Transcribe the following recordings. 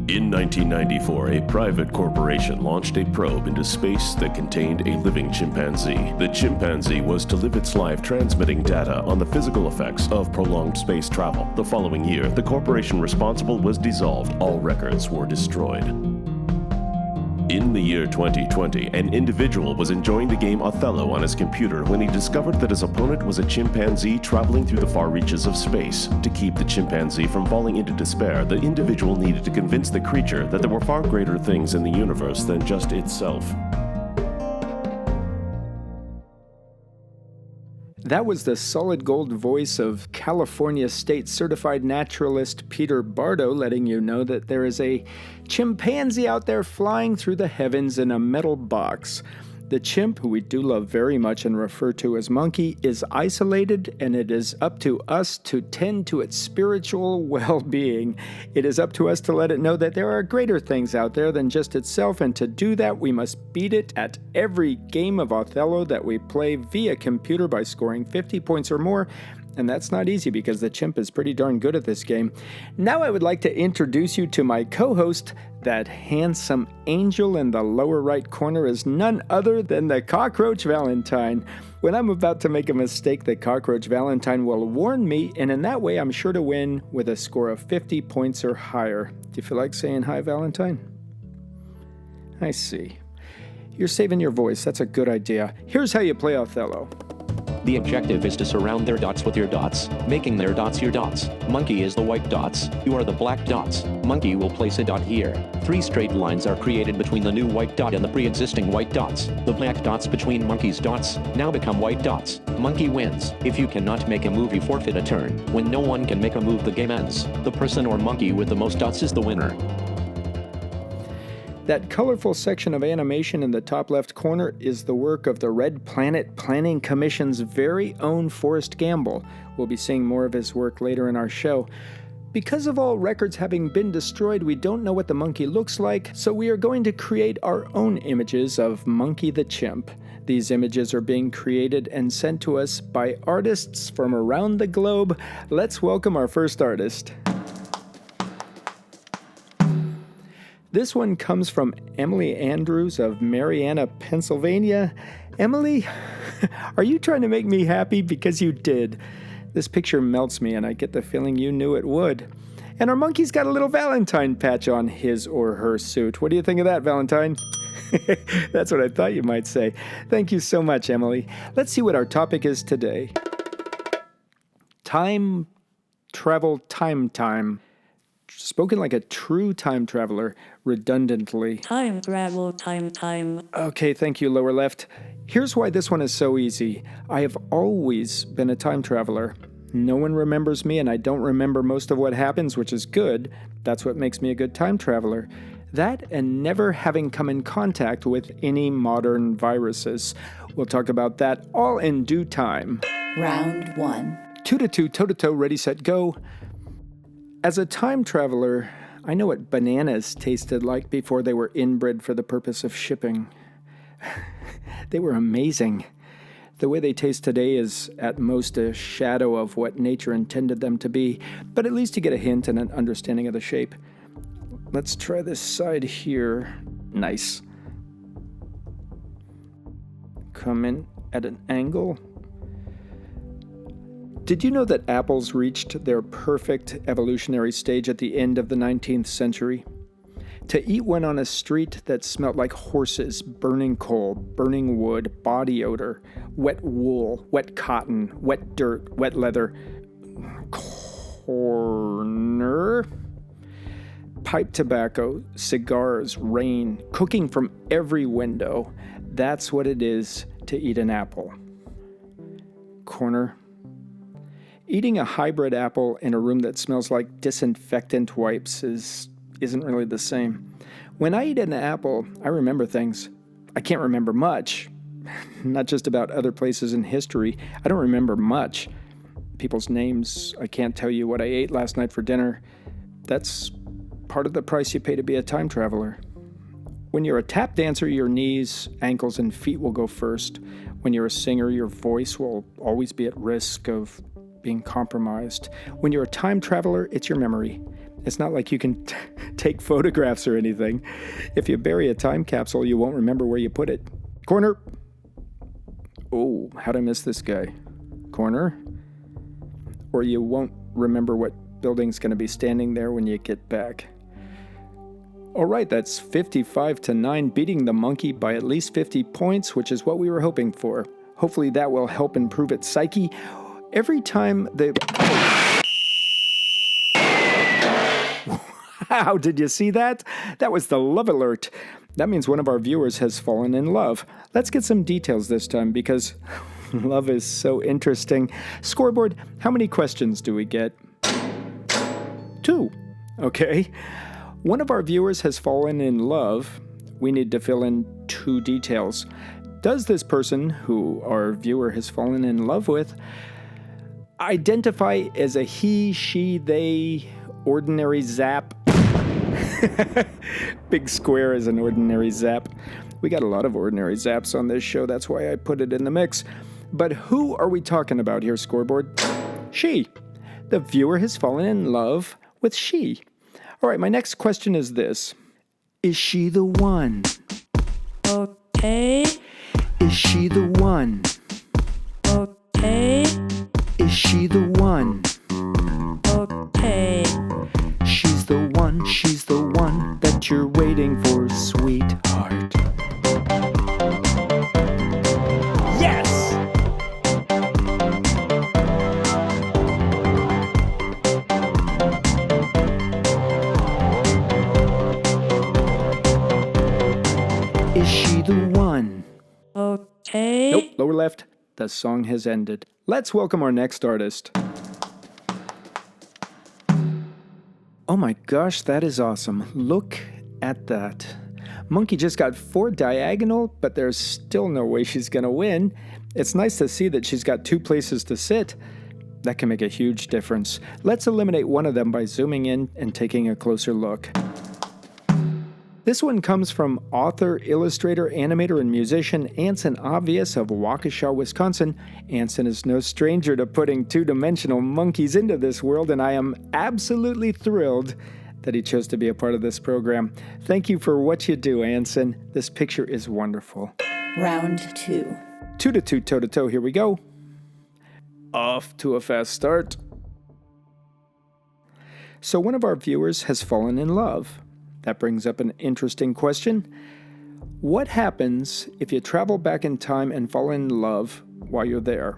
In 1994, a private corporation launched a probe into space that contained a living chimpanzee. The chimpanzee was to live its life transmitting data on the physical effects of prolonged space travel. The following year, the corporation responsible was dissolved. All records were destroyed. In the year 2020, an individual was enjoying the game Othello on his computer when he discovered that his opponent was a chimpanzee traveling through the far reaches of space. To keep the chimpanzee from falling into despair, the individual needed to convince the creature that there were far greater things in the universe than just itself. That was the solid gold voice of California State Certified Naturalist Peter Bardo letting you know that there is a chimpanzee out there flying through the heavens in a metal box. The chimp, who we do love very much and refer to as monkey, is isolated, and it is up to us to tend to its spiritual well-being. It is up to us to let it know that there are greater things out there than just itself, and to do that, we must beat it at every game of Othello that we play via computer by scoring 50 points or more. And that's not easy because the chimp is pretty darn good at this game. Now I would like to introduce you to my co-host. That handsome angel in the lower right corner is none other than the Cockroach Valentine. When I'm about to make a mistake, the Cockroach Valentine will warn me, and in that way I'm sure to win with a score of 50 points or higher. Do you feel like saying hi, Valentine? I see. You're saving your voice. That's a good idea. Here's how you play Othello. The objective is to surround their dots with your dots, making their dots your dots. Monkey is the white dots. You are the black dots. Monkey will place a dot here. 3 straight lines are created between the new white dot and the pre-existing white dots. The black dots between Monkey's dots now become white dots. Monkey wins. If you cannot make a move, you forfeit a turn. When no one can make a move, the game ends. The person or monkey with the most dots is the winner. That colorful section of animation in the top left corner is the work of the Red Planet Planning Commission's very own Forrest Gamble. We'll be seeing more of his work later in our show. Because of all records having been destroyed, we don't know what the monkey looks like, so we are going to create our own images of Monkey the Chimp. These images are being created and sent to us by artists from around the globe. Let's welcome our first artist. This one comes from Emily Andrews of Marianna, Pennsylvania. Emily, are you trying to make me happy? Because you did. This picture melts me, and I get the feeling you knew it would. And our monkey's got a little Valentine patch on his or her suit. What do you think of that, Valentine? That's what I thought you might say. Thank you so much, Emily. Let's see what our topic is today. Time travel, time. Spoken like a true time traveler, redundantly. Time travel, time. Okay, thank you, lower left. Here's why this one is so easy. I have always been a time traveler. No one remembers me, and I don't remember most of what happens, which is good. That's what makes me a good time traveler. That and never having come in contact with any modern viruses. We'll talk about that all in due time. Round 1. 2-2, toe-to-toe, ready, set, go. As a time traveler, I know what bananas tasted like before they were inbred for the purpose of shipping. They were amazing. The way they taste today is at most a shadow of what nature intended them to be, but at least you get a hint and an understanding of the shape. Let's try this side here. Nice. Come in at an angle. Did you know that apples reached their perfect evolutionary stage at the end of the 19th century? To eat one on a street that smelled like horses, burning coal, burning wood, body odor, wet wool, wet cotton, wet dirt, wet leather, corner, pipe tobacco, cigars, rain, cooking from every window. That's what it is to eat an apple. Corner. Eating a hybrid apple in a room that smells like disinfectant wipes isn't really the same. When I eat an apple, I remember things. I can't remember much. Not just about other places in history. I don't remember much. People's names. I can't tell you what I ate last night for dinner. That's part of the price you pay to be a time traveler. When you're a tap dancer, your knees, ankles, and feet will go first. When you're a singer, your voice will always be at risk of being compromised. When you're a time traveler, it's your memory. It's not like you can take photographs or anything. If you bury a time capsule, you won't remember where you put it. Corner. Oh, how'd I miss this guy? Corner. Or you won't remember what building's going to be standing there when you get back. All right, that's 55-9, beating the monkey by at least 50 points, which is what we were hoping for. Hopefully that will help improve its psyche. Every time the... Wow, did you see that? That was the love alert. That means one of our viewers has fallen in love. Let's get some details this time because love is so interesting. Scoreboard, how many questions do we get? 2. Okay. One of our viewers has fallen in love. We need to fill in 2 details. Does this person, who our viewer has fallen in love with, identify as a he, she, they, ordinary zap? Big square is an ordinary zap. We got a lot of ordinary zaps on this show, that's why I put it in the mix. But who are we talking about here, Scoreboard? She. The viewer has fallen in love with she. All right, my next question is this. Is she the one? Okay. Is she the one? Okay. Is she the one? Okay. She's the one that you're waiting for, sweetheart. Yes! Is she the one? Okay. Nope, lower left. The song has ended. Let's welcome our next artist. Oh my gosh, that is awesome. Look at that. Monkey just got 4 diagonal, but there's still no way she's gonna win. It's nice to see that she's got 2 places to sit. That can make a huge difference. Let's eliminate one of them by zooming in and taking a closer look. This one comes from author, illustrator, animator, and musician Anson Obvious of Waukesha, Wisconsin. Anson is no stranger to putting 2-dimensional monkeys into this world, and I am absolutely thrilled that he chose to be a part of this program. Thank you for what you do, Anson. This picture is wonderful. Round 2. 2-2, toe-to-toe, here we go. Off to a fast start. So one of our viewers has fallen in love. That brings up an interesting question. What happens if you travel back in time and fall in love while you're there?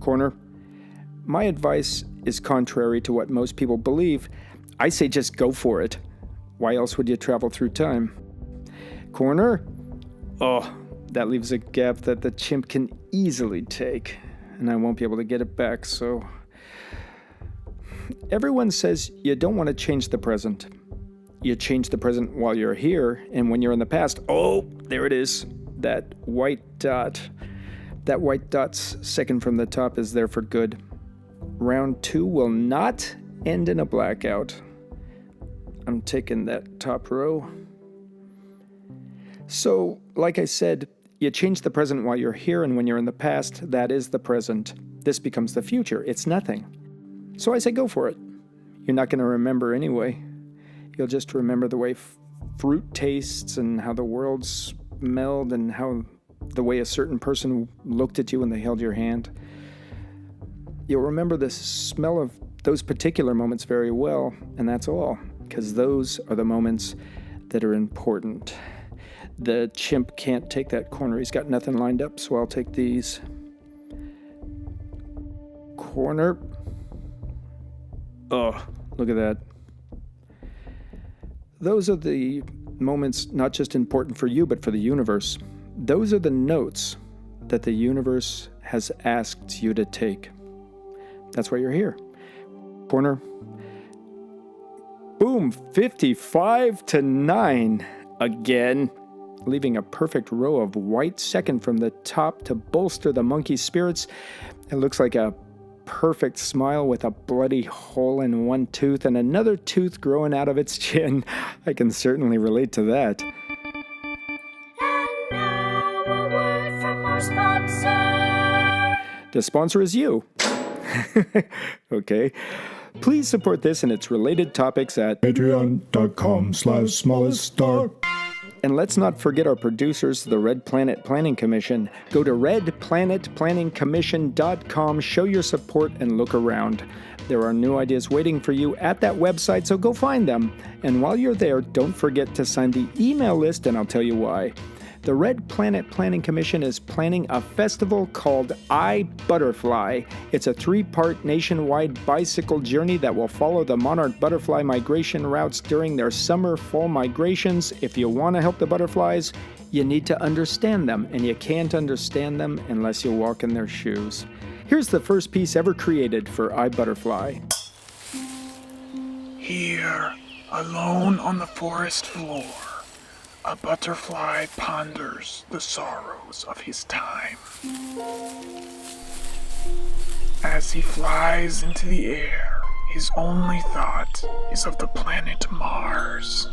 Corner. My advice is contrary to what most people believe. I say just go for it. Why else would you travel through time? Corner. Oh, that leaves a gap that the chimp can easily take, and I won't be able to get it back, so... Everyone says you don't want to change the present. You change the present while you're here, and when you're in the past, oh, there it is, that white dot. That white dot's second from the top is there for good. Round 2 will not end in a blackout. I'm taking that top row. So, like I said, you change the present while you're here, and when you're in the past, that is the present. This becomes the future. It's nothing. So I say go for it. You're not going to remember anyway. You'll just remember the way fruit tastes and how the world smelled and how the way a certain person looked at you when they held your hand. You'll remember the smell of those particular moments very well, and that's all, because those are the moments that are important. The chimp can't take that corner. He's got nothing lined up, so I'll take these. Corner. Oh, look at that. Those are the moments not just important for you, but for the universe. Those are the notes that the universe has asked you to take. That's why you're here. Corner. Boom, 55-9 again. Leaving a perfect row of white second from the top to bolster the monkey's spirits. It looks like a perfect smile with a bloody hole in one tooth and another tooth growing out of its chin. I can certainly relate to that. And now a word from our sponsor. The sponsor is you. Okay. Please support this and its related topics at patreon.com/smalleststar. And let's not forget our producers, the Red Planet Planning Commission. Go to redplanetplanningcommission.com, show your support, and look around. There are new ideas waiting for you at that website, so go find them. And while you're there, don't forget to sign the email list, and I'll tell you why. The Red Planet Planning Commission is planning a festival called iButterfly. It's a 3-part nationwide bicycle journey that will follow the monarch butterfly migration routes during their summer-fall migrations. If you want to help the butterflies, you need to understand them, and you can't understand them unless you walk in their shoes. Here's the first piece ever created for iButterfly. Here, alone on the forest floor, a butterfly ponders the sorrows of his time. As he flies into the air, his only thought is of the planet Mars.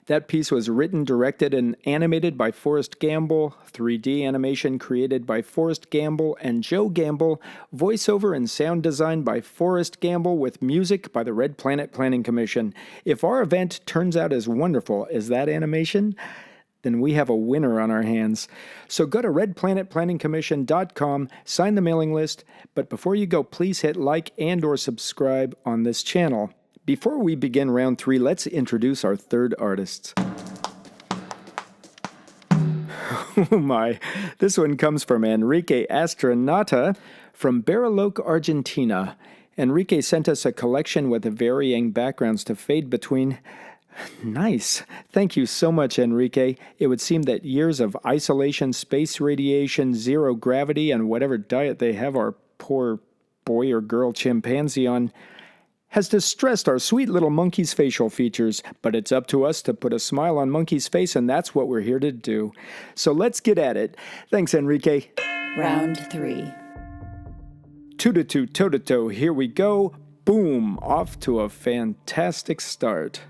That piece was written, directed, and animated by Forrest Gamble, 3D animation created by Forrest Gamble and Joe Gamble, voiceover and sound design by Forrest Gamble, with music by the Red Planet Planning Commission. If our event turns out as wonderful as that animation, then we have a winner on our hands. So go to redplanetplanningcommission.com, sign the mailing list, but before you go, please hit like and or subscribe on this channel. Before we begin round 3, let's introduce our third artists. Oh my, this one comes from Enrique Astronata from Bariloche, Argentina. Enrique sent us a collection with varying backgrounds to fade between. Nice. Thank you so much, Enrique. It would seem that years of isolation, space radiation, zero gravity, and whatever diet they have our poor boy or girl chimpanzee on has distressed our sweet little monkey's facial features, but it's up to us to put a smile on Monkey's face, and that's what we're here to do. So let's get at it. Thanks, Enrique. Round 3. 2-2, toe-to-toe, here we go. Boom, off to a fantastic start.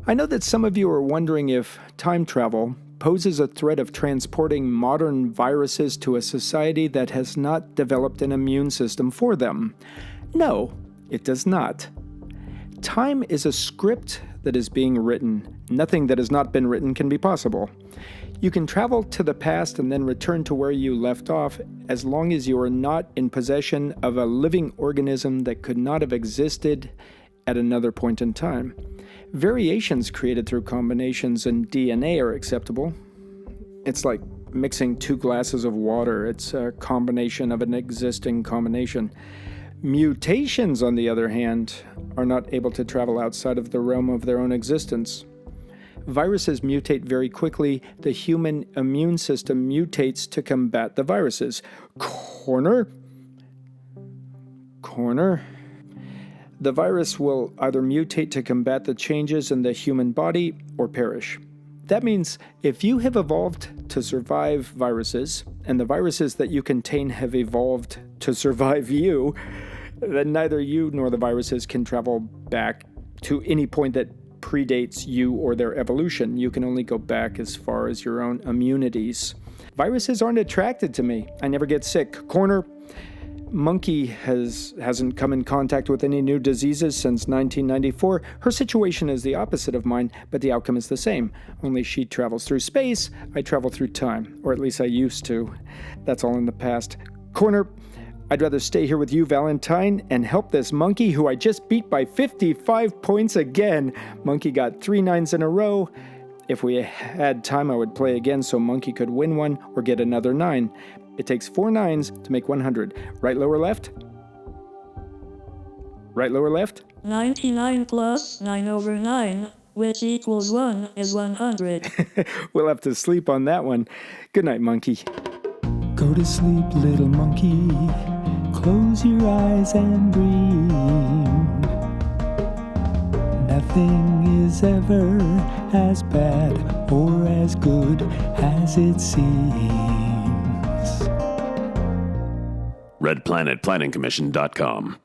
I know that some of you are wondering if time travel poses a threat of transporting modern viruses to a society that has not developed an immune system for them. No, it does not. Time is a script that is being written. Nothing that has not been written can be possible. You can travel to the past and then return to where you left off as long as you are not in possession of a living organism that could not have existed at another point in time. Variations created through combinations in DNA are acceptable. It's like mixing 2 glasses of water. It's a combination of an existing combination. Mutations, on the other hand, are not able to travel outside of the realm of their own existence. Viruses mutate very quickly. The human immune system mutates to combat the viruses. Corner. The virus will either mutate to combat the changes in the human body or perish. That means if you have evolved to survive viruses, and the viruses that you contain have evolved to survive you, then neither you nor the viruses can travel back to any point that predates you or their evolution. You can only go back as far as your own immunities. Viruses aren't attracted to me. I never get sick. Corner. Monkey hasn't come in contact with any new diseases since 1994. Her situation is the opposite of mine, but the outcome is the same. Only she travels through space, I travel through time. Or at least I used to. That's all in the past. Corner. I'd rather stay here with you, Valentine, and help this monkey who I just beat by 55 points again. Monkey got 3 9s in a row. If we had time, I would play again so Monkey could win one or get another 9. It takes 4 9s to make 100. Right, lower, left? Right, lower, left? 99 plus 9/9. which equals 1 is 100. We'll have to sleep on that one. Good night, monkey. Go to sleep, little monkey. Close your eyes and dream. Nothing is ever as bad or as good as it seems. RedPlanetPlanningCommission.com